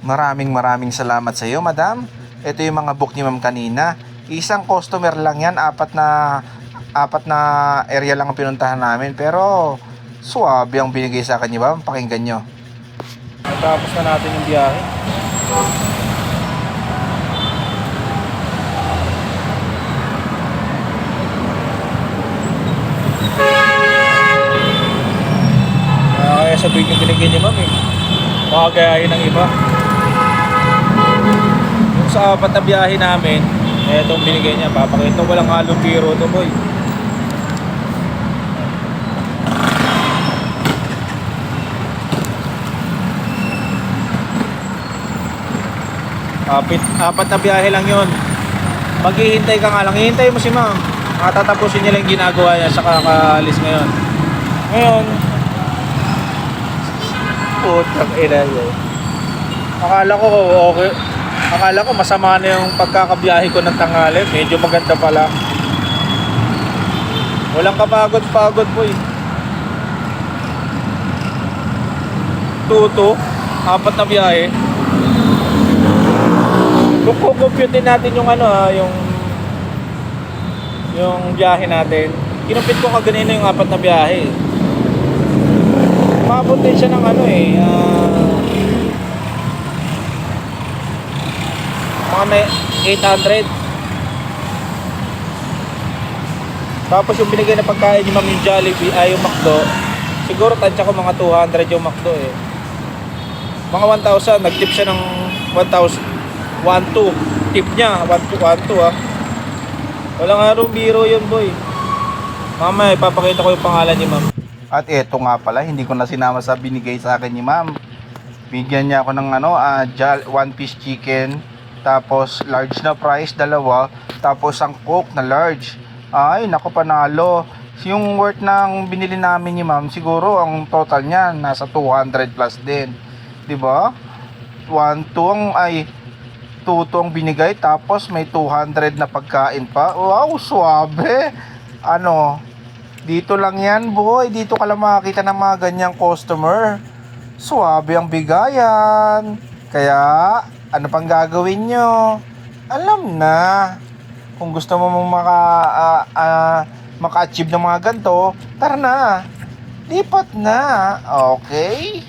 Maraming salamat sa iyo, madam. Ito yung mga book ni ma'am kanina. Isang customer lang yan, apat na area lang ang pinuntahan namin. Pero, suwabe ang binigay sa akin ni ma'am. Pakinggan nyo. Natapos na natin yung biyahe. Kaya sabihin yung binigyan niya ma'am eh. Makagayahin ng iba. Yung sa apat na biyahe namin, itong binigay niya. Papakita walang halong biro to boy. Apat na biyahe lang yun. Maghihintay ka nga lang. Hihintay mo si ma'am. Matatapusin niya lang yung ginagawa niya sa kakaalis ngayon. Ngayon, putang ina yun. Akala ko okay. Akala ko masama na yung pagkakabiyahe ko ng tanghali. Medyo maganda pala. Walang kapagod-pagod po eh. Tuto. Apat na biyahe. Kung compute din natin yung yung biyahe natin, kinumpit ko kaganina yung apat na biyahe. Umabot din siya ng mga 800. Tapos yung binigay na pagkain yung Ma'am Jollibee ay yung McDo, siguro tansya ko mga 200 yung McDo eh. Mga 1,000, nag-tip siya ng 1,000. 1-2 tip niya, 1-2 ah. Walang harong biro yun boy. Mamaya ipapakita ko yung pangalan ni ma'am. At eto nga pala, hindi ko na sinama sa binigay sa akin ni ma'am. Bigyan niya ako ng one piece chicken, tapos large na fries, dalawa, tapos ang coke na large. Ay, naku, panalo. Yung worth ng binili namin ni ma'am, siguro ang total niya nasa 200 plus din. 'Di ba? 2 ang binigay, tapos may 200 na pagkain pa. Wow, suwabe. Dito lang yan boy, dito ka lang makakita ng mga ganyang customer. Suwabe ang bigayan. Kaya, ano pang gagawin nyo? Alam na. Kung gusto mo maka-achieve ng mga ganito, tara na. Lipat na. Okay?